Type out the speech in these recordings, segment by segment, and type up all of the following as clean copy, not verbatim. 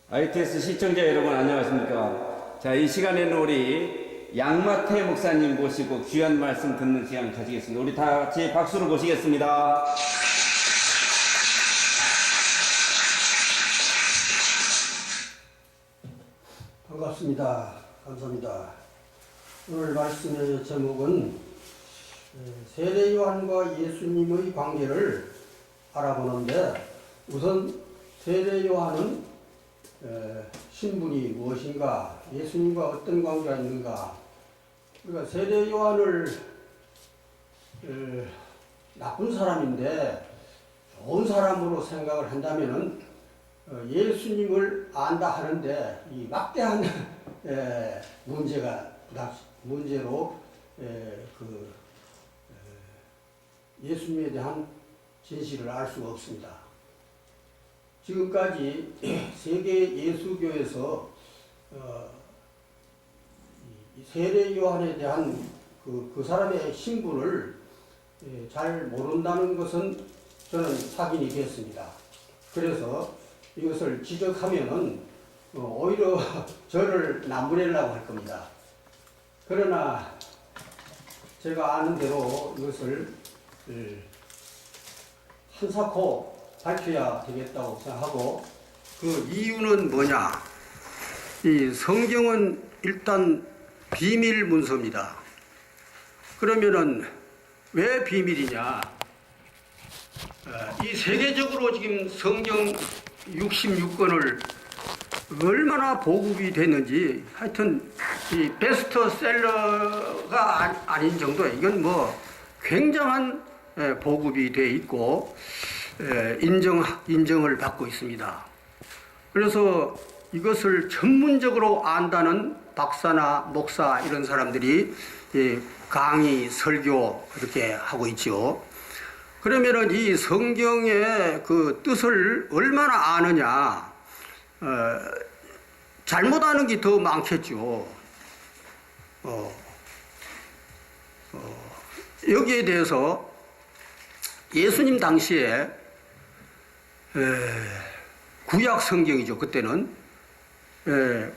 ITS 시청자 여러분 안녕하십니까. 자, 이 시간에는 우리 양마태 목사님 모시고 귀한 말씀 듣는 시간 가지겠습니다. 우리 다 같이 박수로 모시겠습니다. 반갑습니다. 감사합니다. 오늘 말씀의 제목은 세례 요한과 예수님의 관계를 알아보는데, 우선 세례 요한은 신분이 무엇인가, 예수님과 어떤 관계가 있는가. 그러니까 세례 요한을 나쁜 사람인데 좋은 사람으로 생각을 한다면은 예수님을 안다 하는데 이 막대한 문제로 예수님에 대한 진실을 알 수가 없습니다. 지금까지 세계 예수교에서 세례 요한에 대한 그 사람의 신분을 잘 모른다는 것은 저는 확인이 됐습니다. 그래서 이것을 지적하면은 오히려 저를 남부내려고 할 겁니다. 그러나 제가 아는 대로 이것을 한사코 밝혀야 되겠다고 생각하고, 그 이유는 뭐냐? 이 성경은 일단 비밀 문서입니다. 그러면은 왜 비밀이냐? 이 세계적으로 지금 성경 66권을 얼마나 보급이 됐는지, 하여튼 이 베스트셀러가 아닌 정도에 이건 뭐 굉장한 보급이 돼 있고 인정을 받고 있습니다. 그래서 이것을 전문적으로 안다는 박사나 목사 이런 사람들이 강의, 설교 이렇게 하고 있죠. 그러면은 이 성경의 그 뜻을 얼마나 아느냐, 잘못 아는 게 더 많겠죠. 여기에 대해서 예수님 당시에 구약 성경이죠. 그때는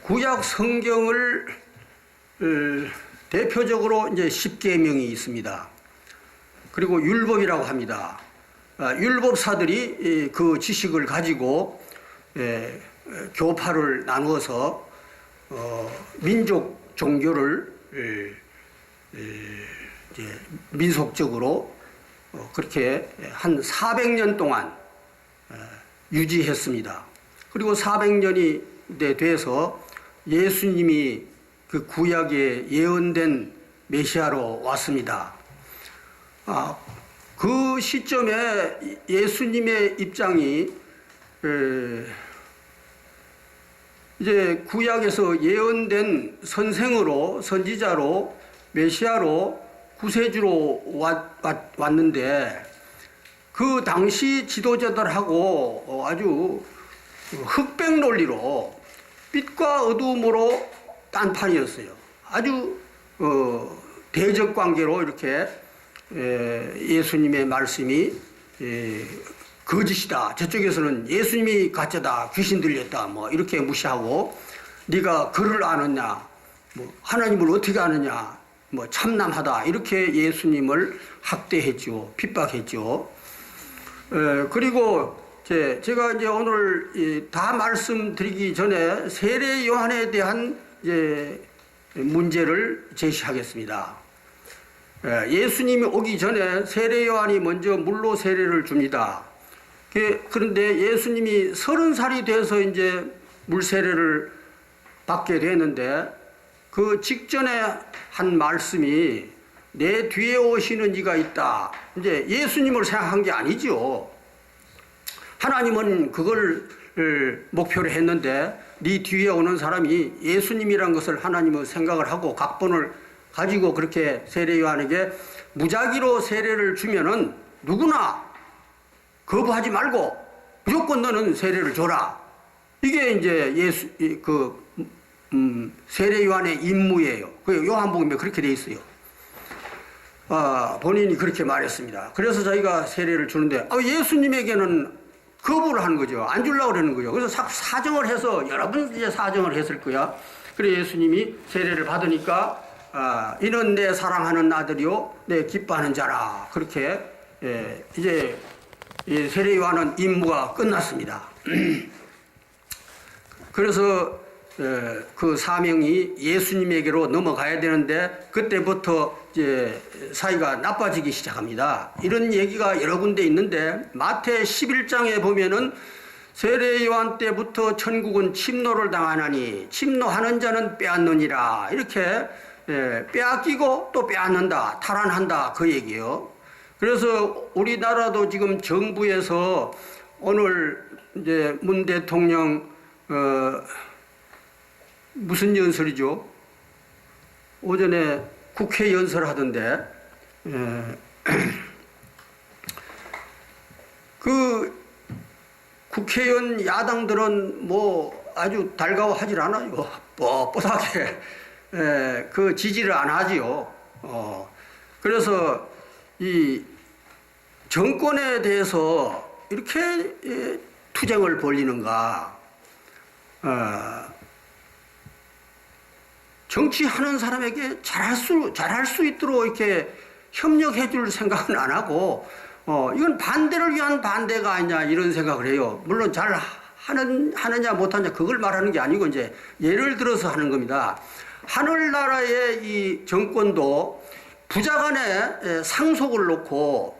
구약 성경을 대표적으로 이제 10계명이 있습니다. 그리고 율법이라고 합니다. 율법사들이 그 지식을 가지고 교파를 나누어서 민족 종교를 민속적으로 그렇게 한 400년 동안 유지했습니다. 그리고 400년이 돼서 예수님이 그 구약에 예언된 메시아로 왔습니다. 그 시점에 예수님의 입장이 이제 구약에서 예언된 선생으로, 선지자로, 메시아로, 구세주로 왔는데, 그 당시 지도자들하고 아주 흑백 논리로 빛과 어두움으로 딴판이었어요. 아주 대적 관계로 이렇게 예수님의 말씀이 거짓이다, 저쪽에서는 예수님이 가짜다, 귀신 들렸다, 뭐 이렇게 무시하고, 네가 글을 아느냐, 뭐 하나님을 어떻게 아느냐, 뭐 참남하다, 이렇게 예수님을 학대했죠, 핍박했죠. 그리고 제가 이제 오늘 다 말씀드리기 전에 세례 요한에 대한 이제 문제를 제시하겠습니다. 예수님이 오기 전에 세례 요한이 먼저 물로 세례를 줍니다. 그런데 예수님이 30살이 돼서 이제 물 세례를 받게 되는데, 그 직전에 한 말씀이 내 뒤에 오시는 이가 있다. 이제 예수님을 생각한 게 아니죠. 하나님은 그걸 목표로 했는데, 네 뒤에 오는 사람이 예수님이란 것을 하나님은 생각을 하고 각본을 가지고 그렇게 세례 요한에게 무작위로 세례를 주면은 누구나 거부하지 말고 무조건 너는 세례를 줘라. 이게 이제 세례 요한의 임무예요. 그 요한복음에 그렇게 돼 있어요. 본인이 그렇게 말했습니다. 그래서 저희가 세례를 주는데, 예수님에게는 거부를 하는 거죠. 안 주려고 그러는 거죠. 그래서 사정을 해서 여러분 이제 사정을 했을 거야. 그래 예수님이 세례를 받으니까 이는 내 사랑하는 아들이요 내 기뻐하는 자라. 그렇게 이제 이 세례 요한은 임무가 끝났습니다. 그래서 그 사명이 예수님에게로 넘어가야 되는데 그때부터 이제 사이가 나빠지기 시작합니다. 이런 얘기가 여러 군데 있는데 마태 11장에 보면은 세례 요한 때부터 천국은 침노를 당하나니 침노하는 자는 빼앗느니라. 이렇게 빼앗기고 또 빼앗는다, 탈환한다 그 얘기예요. 그래서 우리나라도 지금 정부에서 오늘 이제 문 대통령 무슨 연설이죠? 오전에 국회 연설하던데 그 국회의원 야당들은 뭐 아주 달가워하질 않아요. 뻣뻣하게 그 지지를 안 하지요. 그래서 이 정권에 대해서 이렇게 투쟁을 벌이는가? 정치하는 사람에게 잘할 수 있도록 이렇게 협력해 줄 생각은 안 하고, 이건 반대를 위한 반대가 아니냐, 이런 생각을 해요. 물론 잘 하느냐, 못하느냐, 그걸 말하는 게 아니고, 이제 예를 들어서 하는 겁니다. 하늘나라의 이 정권도 부자 간에 상속을 놓고,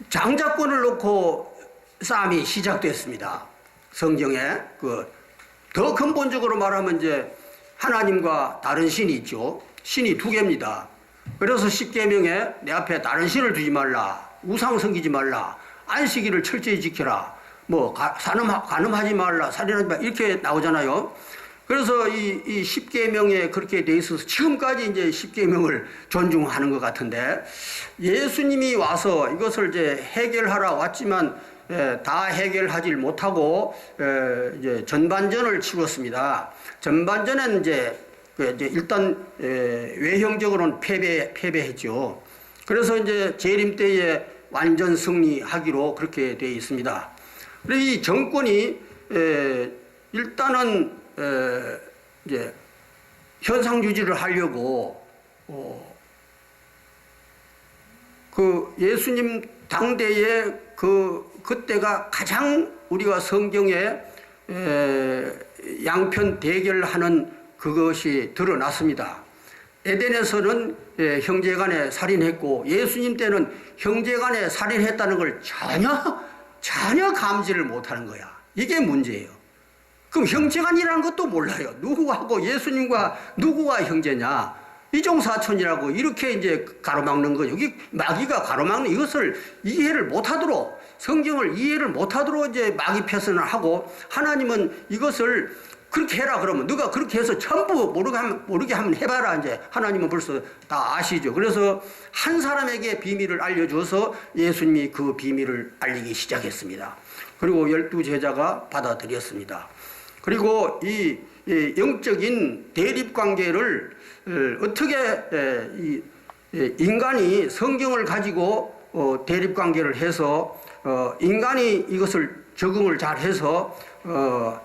장자권을 놓고 싸움이 시작됐습니다. 성경에. 더 근본적으로 말하면 이제 하나님과 다른 신이 있죠. 신이 두 개입니다. 그래서 십계명에 내 앞에 다른 신을 두지 말라, 우상 섬기지 말라, 안식일을 철저히 지켜라, 뭐 간음하지 말라, 살인하지 말라, 이렇게 나오잖아요. 그래서 이 십계명에 그렇게 돼 있어서 지금까지 이제 십계명을 존중하는 것 같은데, 예수님이 와서 이것을 이제 해결하러 왔지만 다 해결하지 못하고 이제 전반전을 치렀습니다. 전반전은 이제 일단 외형적으로는 패배했죠. 그래서 이제 재림 때에 완전 승리하기로 그렇게 되어 있습니다. 그래서 이 정권이 일단은 이제 현상 유지를 하려고 그 예수님 당대에 그때가 가장 우리가 성경에 양편 대결하는 그것이 드러났습니다. 에덴에서는 형제간에 살인했고, 예수님 때는 형제간에 살인했다는 걸 전혀 감지를 못하는 거야. 이게 문제예요. 그럼 형제간이라는 것도 몰라요. 누구하고 예수님과 누구가 형제냐? 이종사촌이라고 이렇게 이제 가로막는 거. 여기 마귀가 가로막는 이것을 이해를 못하도록, 성경을 이해를 못하도록 이제 마귀 폐선을 하고, 하나님은 이것을 그렇게 해라 그러면 너가 그렇게 해서 전부 모르게 하면 해봐라. 이제 하나님은 벌써 다 아시죠. 그래서 한 사람에게 비밀을 알려줘서 예수님이 그 비밀을 알리기 시작했습니다. 그리고 12제자가 받아들였습니다. 그리고 이 영적인 대립관계를 어떻게 인간이 성경을 가지고 대립관계를 해서 인간이 이것을 적응을 잘해서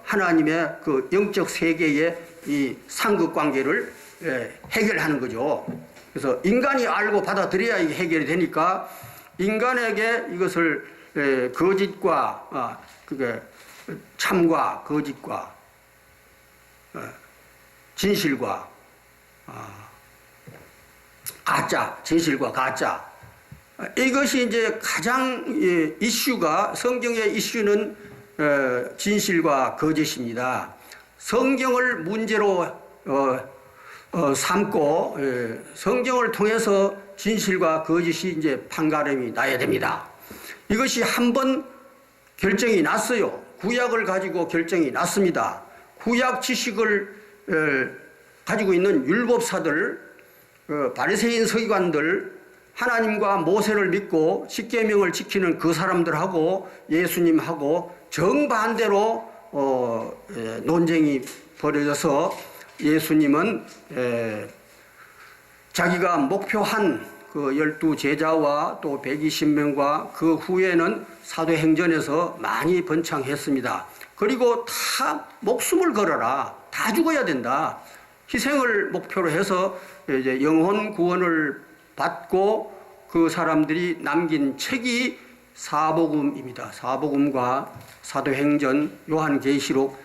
하나님의 그 영적 세계의 이 상극관계를 해결하는 거죠. 그래서 인간이 알고 받아들여야 이게 해결이 되니까, 인간에게 이것을 거짓과 그게 참과 거짓과 진실과 가짜, 진실과 가짜, 이것이 이제 가장 이슈가, 성경의 이슈는 진실과 거짓입니다. 성경을 문제로 삼고 성경을 통해서 진실과 거짓이 이제 판가름이 나야 됩니다. 이것이 한번 결정이 났어요. 구약을 가지고 결정이 났습니다. 구약 지식을 가지고 있는 율법사들, 바리새인 서기관들, 하나님과 모세를 믿고 십계명을 지키는 그 사람들하고 예수님하고 정반대로 논쟁이 벌어져서 예수님은 자기가 목표한 그 12제자와 또 120명과 그 후에는 사도행전에서 많이 번창했습니다. 그리고 다 목숨을 걸어라. 다 죽어야 된다. 희생을 목표로 해서 이제 영혼 구원을 받고 그 사람들이 남긴 책이 사복음입니다. 사복음과 사도행전, 요한계시록,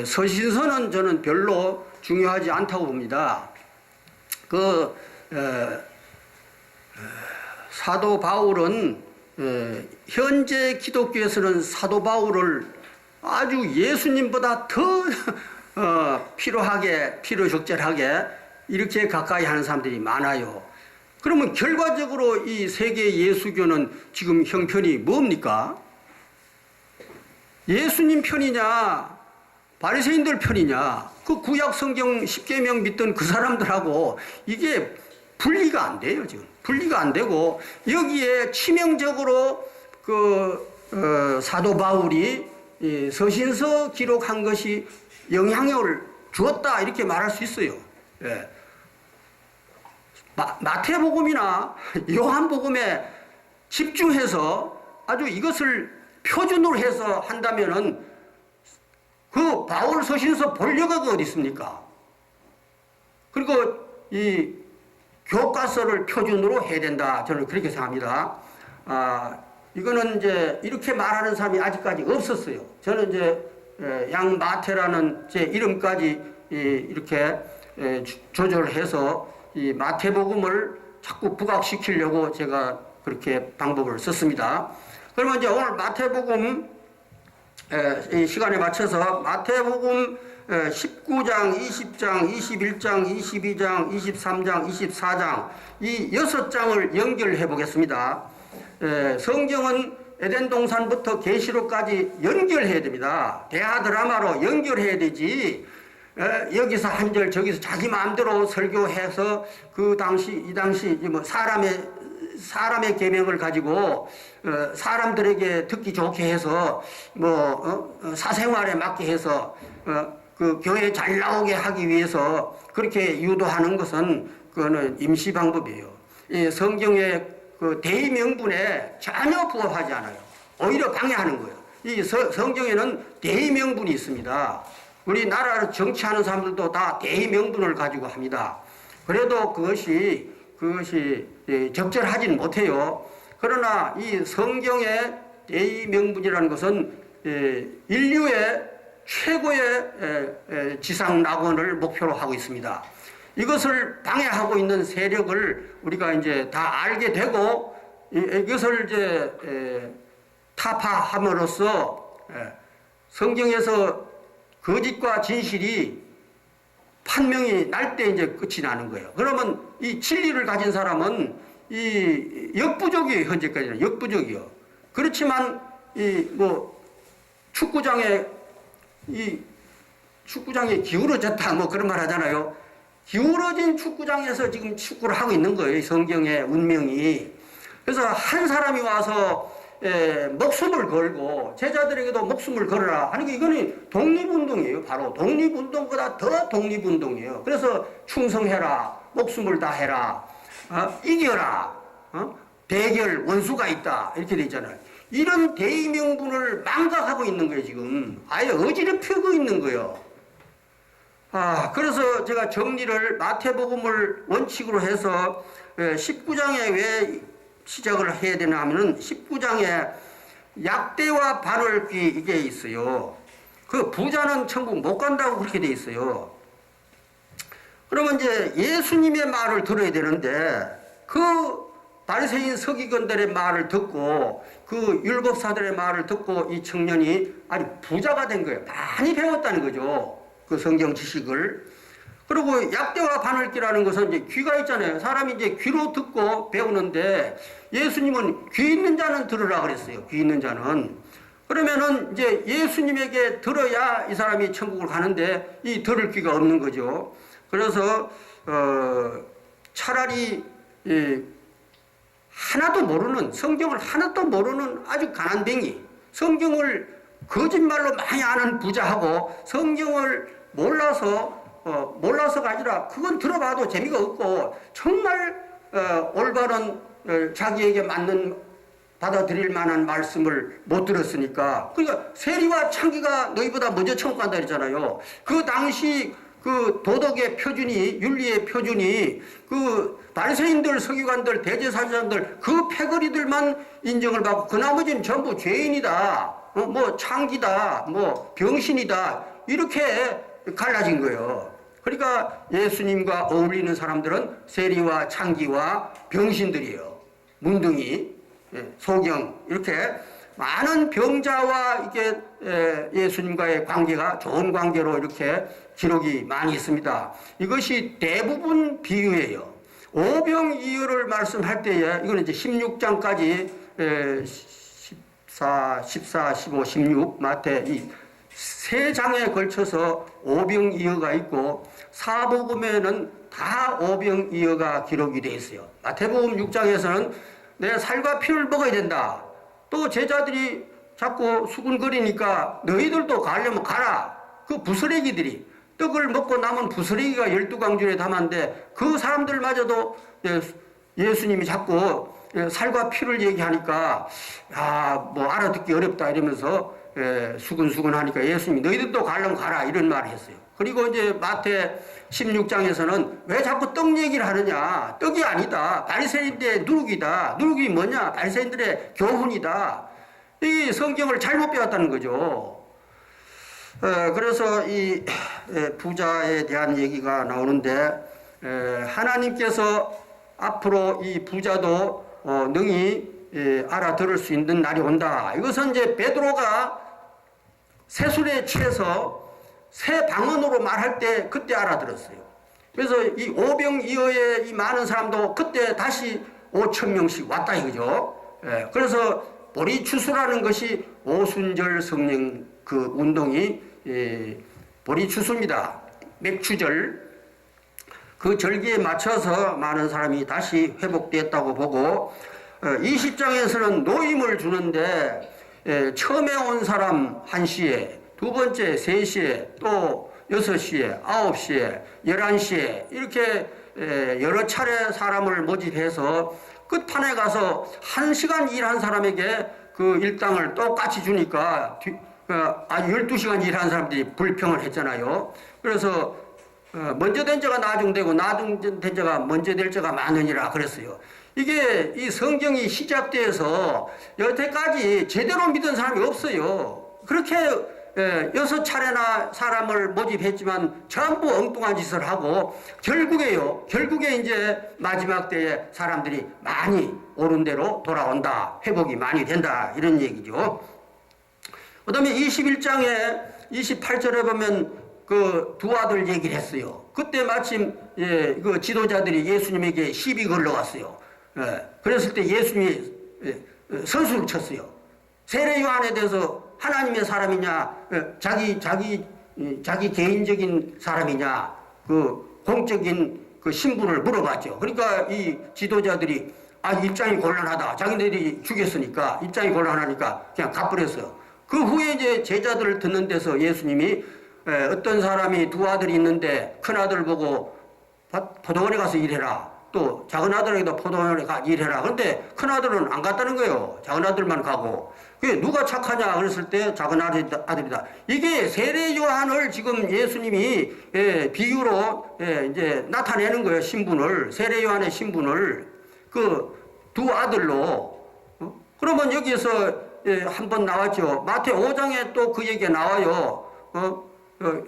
서신서는 저는 별로 중요하지 않다고 봅니다. 사도 바울은 현재 기독교에서는 사도 바울을 아주 예수님보다 더 필요적절하게 이렇게 가까이 하는 사람들이 많아요. 그러면 결과적으로 이 세계 예수교는 지금 형편이 뭡니까? 예수님 편이냐, 바리새인들 편이냐, 그 구약 성경 10계명 믿던 그 사람들하고 이게 분리가 안 돼요, 지금. 분리가 안 되고, 여기에 치명적으로 사도 바울이 서신서 기록한 것이 영향을 주었다, 이렇게 말할 수 있어요. 예. 마태복음이나 요한복음에 집중해서 아주 이것을 표준으로 해서 한다면은 그 바울 서신서 본려가 어디 있습니까? 그리고 이 교과서를 표준으로 해야 된다. 저는 그렇게 생각합니다. 이거는 이제 이렇게 말하는 사람이 아직까지 없었어요. 저는 이제 양마태라는 제 이름까지 이렇게 조절해서 이 마태복음을 자꾸 부각시키려고 제가 그렇게 방법을 썼습니다. 그러면 이제 오늘 마태복음 이 시간에 맞춰서 마태복음 19장, 20장, 21장, 22장, 23장, 24장 이 6장을 연결해 보겠습니다. 성경은 에덴 동산부터 계시록까지 연결해야 됩니다. 대하 드라마로 연결해야 되지. 여기서 한 절 저기서 자기 마음대로 설교해서 그 당시 이 당시 뭐 사람의 계명을 가지고 사람들에게 듣기 좋게 해서 뭐 사생활에 맞게 해서 그 교회 잘 나오게 하기 위해서 그렇게 유도하는 것은 그거는 임시 방법이에요. 이 성경의 그 대의명분에 전혀 부합하지 않아요. 오히려 방해하는 거예요. 이 성경에는 대의명분이 있습니다. 우리나라를 정치하는 사람들도 다 대의명분을 가지고 합니다. 그래도 그것이 적절하지는 못해요. 그러나 이 성경의 대의명분이라는 것은 인류의 최고의 지상낙원을 목표로 하고 있습니다. 이것을 방해하고 있는 세력을 우리가 이제 다 알게 되고 이것을 이제 타파함으로써 성경에서 거짓과 진실이 판명이 날 때 이제 끝이 나는 거예요. 그러면 이 진리를 가진 사람은 이 역부족이에요. 현재까지는 역부족이요. 그렇지만 이 뭐 축구장에 기울어졌다 뭐 그런 말 하잖아요. 기울어진 축구장에서 지금 축구를 하고 있는 거예요. 성경의 운명이. 그래서 한 사람이 와서 목숨을 걸고 제자들에게도 목숨을 걸어라 하는 게 이거는 독립운동이에요. 바로 독립운동보다 더 독립운동이에요. 그래서 충성해라, 목숨을 다해라, 이겨라, 대결 원수가 있다 이렇게 돼 있잖아요. 이런 대의명분을 망각하고 있는 거예요. 지금 아예 어지럽히고 있는 거예요. 그래서 제가 정리를 마태복음을 원칙으로 해서 19장에 왜 시작을 해야 되나 하면은 19장에 약대와 반월귀 이게 있어요. 그 부자는 천국 못 간다고 그렇게 돼 있어요. 그러면 이제 예수님의 말을 들어야 되는데 그 바리새인 서기관들의 말을 듣고 그 율법사들의 말을 듣고 이 청년이 아주 부자가 된 거예요. 많이 배웠다는 거죠. 그 성경 지식을. 그리고 약대와 반월기라는 것은 이제 귀가 있잖아요. 사람이 이제 귀로 듣고 배우는데 예수님은 귀 있는 자는 들으라 그랬어요. 귀 있는 자는. 그러면은 이제 예수님에게 들어야 이 사람이 천국을 가는데 이 들을 귀가 없는 거죠. 그래서 차라리 하나도 모르는 성경을 하나도 모르는 아주 가난뱅이 성경을 거짓말로 많이 아는 부자하고 성경을 몰라서가 아니라 그건 들어봐도 재미가 없고 정말 올바른 자기에게 맞는 받아들일 만한 말씀을 못 들었으니까, 그러니까 세리와 창기가 너희보다 먼저 천국 간다 그랬잖아요. 그 당시 그 도덕의 표준이, 윤리의 표준이 그 바리새인들, 서기관들, 대제사장들 그 패거리들만 인정을 받고 그 나머지는 전부 죄인이다, 뭐 창기다, 뭐 병신이다, 이렇게 갈라진 거예요. 그러니까 예수님과 어울리는 사람들은 세리와 창기와 병신들이에요. 문둥이, 소경, 이렇게 많은 병자와 이게 예수님과의 관계가 좋은 관계로 이렇게 기록이 많이 있습니다. 이것이 대부분 비유예요. 오병이어를 말씀할 때에 이거는 이제 16장까지 14, 15, 16 마태 이 세 장에 걸쳐서 오병이어가 있고 사복음에는 다 오병이어가 기록이 되어 있어요. 마태복음 6장에서는 내 살과 피를 먹어야 된다. 또 제자들이 자꾸 수군거리니까 너희들도 가려면 가라. 그 부스레기들이 떡을 먹고 남은 부스레기가 12광줄에 담았는데 그 사람들마저도 예수님이 자꾸 살과 피를 얘기하니까 뭐 알아듣기 어렵다 이러면서 수근수근 하니까 예수님이 너희들도 가려면 가라 이런 말을 했어요. 그리고 이제 마태 16장에서는 왜 자꾸 떡 얘기를 하느냐. 떡이 아니다. 바리새인들의 누룩이다. 누룩이 뭐냐. 바리새인들의 교훈이다. 이 성경을 잘못 배웠다는 거죠. 그래서 이 부자에 대한 얘기가 나오는데 하나님께서 앞으로 이 부자도 능히 알아들을 수 있는 날이 온다. 이것은 이제 베드로가 세술에 취해서 새 방언으로 말할 때 그때 알아들었어요. 그래서 이 오병이어의 이 많은 사람도 그때 다시 5,000명씩 왔다 이거죠. 그래서 보리추수라는 것이 오순절 성령 그 운동이 보리추수입니다. 맥추절 그 절기에 맞춰서 많은 사람이 다시 회복됐다고 보고 20장에서는 노임을 주는데 처음에 온 사람 1시에 두 번째 3시에 또 6시에 9시에 11시에 이렇게 여러 차례 사람을 모집해서 끝판에 가서 1시간 일한 사람에게 그 일당을 똑같이 주니까 12시간 일한 사람들이 불평을 했잖아요. 그래서 먼저 된 자가 나중되고 나중된 자가 먼저 될 자가 많으니라 그랬어요. 이게 이 성경이 시작돼서 여태까지 제대로 믿은 사람이 없어요. 그렇게 6차례나 사람을 모집했지만 전부 엉뚱한 짓을 하고 결국에 이제 마지막 때에 사람들이 많이 옳은 대로 돌아온다. 회복이 많이 된다. 이런 얘기죠. 그 다음에 21장에 28절에 보면 그 두 아들 얘기를 했어요. 그때 마침 그 지도자들이 예수님에게 시비 걸러왔어요. 그랬을 때 예수님이 선수를 쳤어요. 세례 요한에 대해서 하나님의 사람이냐, 자기 개인적인 사람이냐, 그 공적인 그 신분을 물어봤죠. 그러니까 이 지도자들이 입장이 곤란하다. 자기들이 죽였으니까 입장이 곤란하니까 그냥 갚으랬어요. 그 후에 이제 제자들을 듣는 데서 예수님이 어떤 사람이 두 아들이 있는데 큰 아들 보고 포도원에 가서 일해라. 또 작은 아들에게도 포도원에 가서 일해라. 그런데 큰 아들은 안 갔다는 거예요. 작은 아들만 가고. 그게 누가 착하냐 그랬을 때 작은 아들이다. 이게 세례 요한을 지금 예수님이 비유로 이제 나타내는 거예요. 신분을. 세례 요한의 신분을 그 두 아들로. 그러면 여기에서 한 번 나왔죠. 마태 5장에 또 그 얘기가 나와요.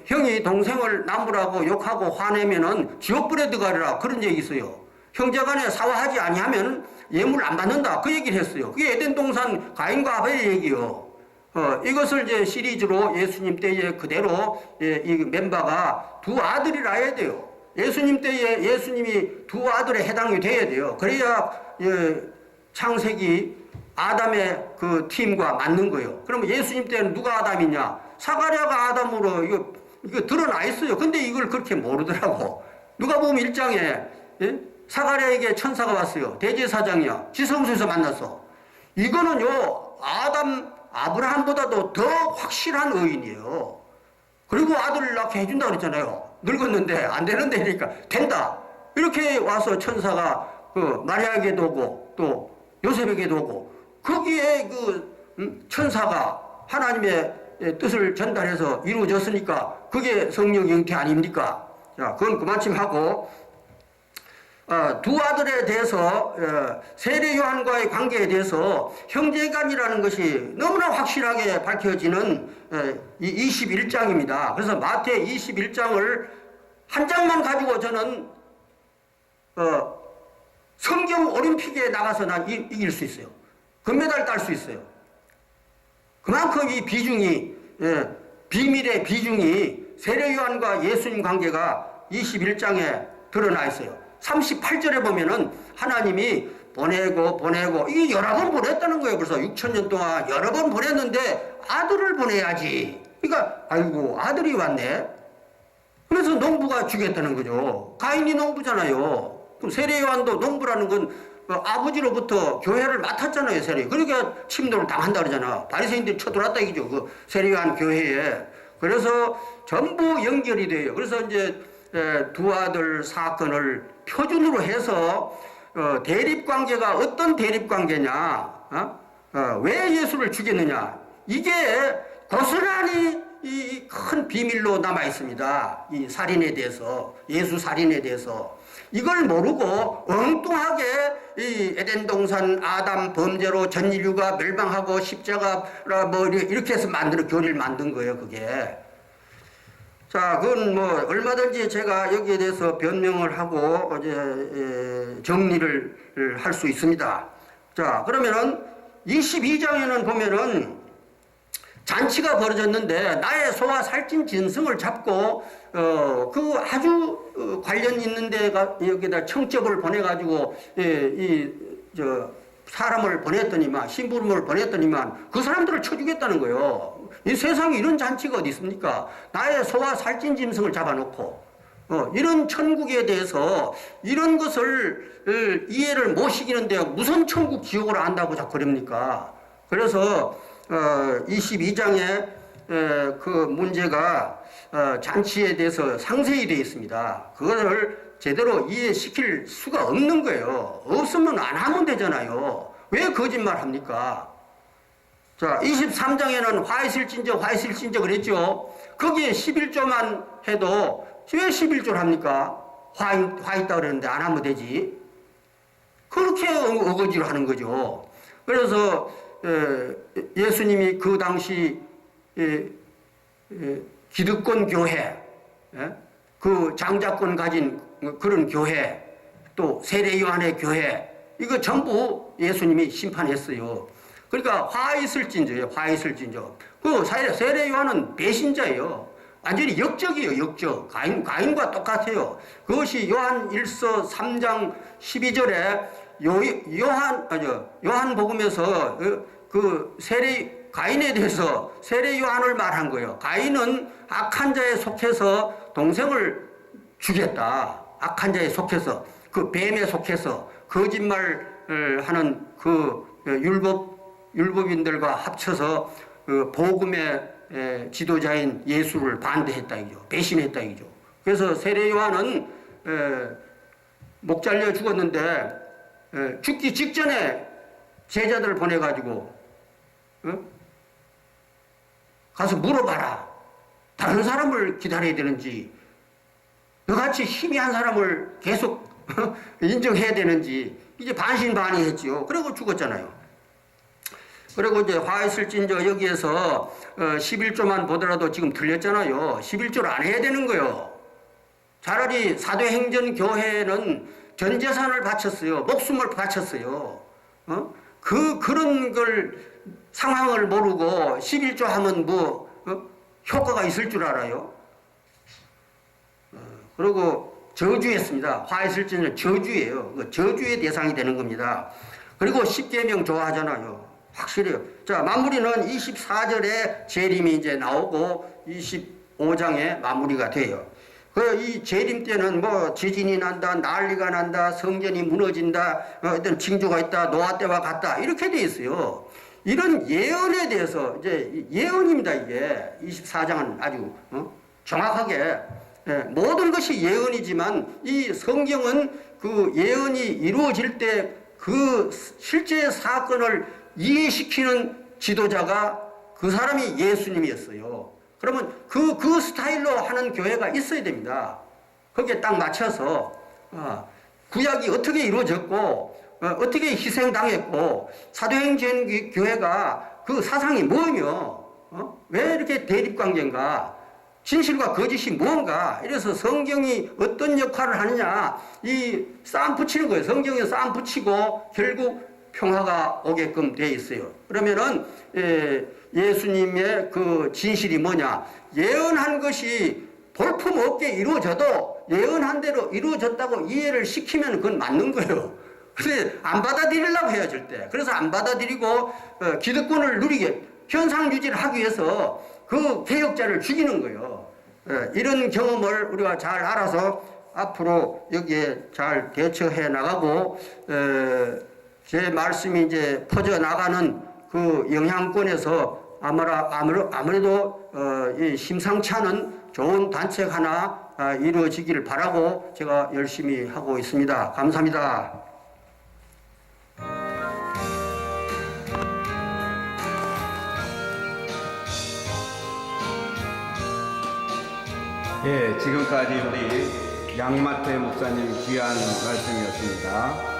형이 동생을 나무라고 욕하고 화내면은 지옥불에 들어가리라. 그런 얘기 있어요. 형제간에 사화하지 아니하면 예물 안 받는다. 그 얘기를 했어요. 그게 에덴 동산 가인과 아벨의 얘기요. 이것을 이제 시리즈로 예수님 때에 그대로 이 멤버가 두 아들이라 해야 돼요. 예수님 때에 예수님이 두 아들에 해당이 돼야 돼요. 그래야 창세기 아담의 그 팀과 맞는 거예요. 그러면 예수님 때는 누가 아담이냐? 사가랴가 아담으로 이거 드러나 있어요. 근데 이걸 그렇게 모르더라고. 누가 보면 1장에 사가랴에게 천사가 왔어요. 대제사장이야. 지성소에서 만났어. 이거는요 아브라함보다도 더 확실한 의인이에요. 그리고 아들을 낳게 해준다 그랬잖아요. 늙었는데 안 되는데 그러니까 된다. 이렇게 와서 천사가 그 마리아에게도 오고 또 요셉에게도 오고 거기에 천사가 하나님의 뜻을 전달해서 이루어졌으니까 그게 성령 형태 아닙니까? 자, 그건 그만큼 하고 두 아들에 대해서 세례 요한과의 관계에 대해서 형제간이라는 것이 너무나 확실하게 밝혀지는 이 21장입니다. 그래서 마태 21장을 한 장만 가지고 저는 성경 올림픽에 나가서 난 이길 수 있어요. 금메달 딸 수 있어요. 그만큼 이 비중이 비밀의 비중이 세례 요한과 예수님 관계가 21장에 드러나 있어요. 38절에 보면은 하나님이 보내고 이게 여러 번 보냈다는 거예요. 그래서 6,000년 동안 여러 번 보냈는데 아들을 보내야지. 그러니까 아이고 아들이 왔네. 그래서 농부가 주겠다는 거죠. 가인이 농부잖아요. 그럼 세례 요한도 농부라는 건 아버지로부터 교회를 맡았잖아요. 세례. 그러니까 침노를 당한다 그러잖아. 바리새인들이 쳐들어왔다 이거죠. 그 세례 요한 교회에. 그래서 전부 연결이 돼요. 그래서 이제 두 아들 사건을 표준으로 해서 대립관계가 어떤 대립관계냐, 왜 예수를 죽였느냐, 이게 고스란히 이 큰 비밀로 남아 있습니다. 이 살인에 대해서, 예수 살인에 대해서. 이걸 모르고 엉뚱하게 이 에덴 동산 아담 범죄로 전 인류가 멸망하고 십자가라 뭐 이렇게 해서 교리를 만든 거예요, 그게. 자, 그건 뭐 얼마든지 제가 여기에 대해서 변명을 하고 이제 정리를 할 수 있습니다. 자, 그러면은 22장에는 보면은 잔치가 벌어졌는데 나의 소와 살찐 짐승을 잡고 그 아주 관련 있는 데가 여기다 청첩을 보내가지고 사람을 보냈더니만 심부름을 보냈더니만 그 사람들을 쳐주겠다는 거예요. 이 세상에 이런 잔치가 어디 있습니까? 나의 소와 살찐 짐승을 잡아놓고 이런 천국에 대해서 이런 것을 이해를 못 시키는데 무슨 천국 지옥을 안다고 자꾸 그럽니까? 그래서 22장에 그 문제가 잔치에 대해서 상세히 되어 있습니다. 그것을 제대로 이해시킬 수가 없는 거예요. 없으면 안 하면 되잖아요. 왜 거짓말 합니까? 자, 23장에는 화 있을진저 그랬죠. 거기에 11조만 해도 왜 11조를 합니까? 화 있다 그랬는데 안 하면 되지. 그렇게 어거지로 하는 거죠. 그래서 예수님이 그 당시 기득권 교회, 그 장자권 가진 그런 교회, 또 세례 요한의 교회, 이거 전부 예수님이 심판했어요. 그러니까 화 있을진저예요. 화 있을진저. 그 세례 요한은 배신자예요. 완전히 역적이에요. 역적. 가인과 똑같아요. 그것이 요한 1서 3장 12절에 요한복음에서 그 가인에 대해서 세례 요한을 말한 거예요. 가인은 악한 자에 속해서 동생을 죽였다. 악한 자에 속해서, 그 뱀에 속해서 거짓말을 하는 그 율법인들과 합쳐서 그 복음의 지도자인 예수를 반대했다 이죠. 배신했다 이죠. 그래서 세례 요한은 목 잘려 죽었는데 죽기 직전에 제자들을 보내가지고 가서 물어봐라. 다른 사람을 기다려야 되는지, 너같이 희미한 사람을 계속 인정해야 되는지, 이제 반신반의했지요. 그리고 죽었잖아요. 그리고 이제 화 있을진저 여기에서 11조만 보더라도 지금 틀렸잖아요. 11조를 안 해야 되는 거예요. 차라리 사도행전 교회는 전 재산을 바쳤어요. 목숨을 바쳤어요. 그런 걸 상황을 모르고 11조 하면 뭐 효과가 있을 줄 알아요. 그리고 저주했습니다. 화 있을지는 저주예요. 저주의 대상이 되는 겁니다. 그리고 십계명 좋아하잖아요. 확실해요. 자, 마무리는 24절에 재림이 이제 나오고 25장에 마무리가 돼요. 이 재림 때는 뭐 지진이 난다, 난리가 난다, 성전이 무너진다, 어떤 징조가 있다, 노아 때와 같다 이렇게 돼 있어요. 이런 예언에 대해서 이제 예언입니다. 이게 24장은 아주 정확하게 모든 것이 예언이지만 이 성경은 그 예언이 이루어질 때 그 실제 사건을 이해시키는 지도자가 그 사람이 예수님이었어요. 그러면 그 스타일로 하는 교회가 있어야 됩니다. 거기에 딱 맞춰서 구약이 어떻게 이루어졌고 어떻게 희생당했고 사도행전 교회가 그 사상이 뭐며 왜 이렇게 대립관계인가 진실과 거짓이 뭔가 이래서 성경이 어떤 역할을 하느냐 이 싸움 붙이는 거예요. 성경에 싸움 붙이고 결국 평화가 오게끔 되어 있어요. 그러면은 예수님의 그 진실이 뭐냐 예언한 것이 볼품없게 이루어져도 예언한 대로 이루어졌다고 이해를 시키면 그건 맞는 거예요. 근데 안 받아들이려고 해요 절대. 그래서 안 받아들이고 기득권을 누리게 현상 유지를 하기 위해서 그 개혁자를 죽이는 거예요. 이런 경험을 우리가 잘 알아서 앞으로 여기에 잘 대처해 나가고 제 말씀이 이제 퍼져 나가는 그 영향권에서 아무래도 이 심상치 않은 좋은 단체가 하나 이루어지기를 바라고 제가 열심히 하고 있습니다. 감사합니다. 예, 지금까지 우리 양마태 목사님 귀한 말씀이었습니다.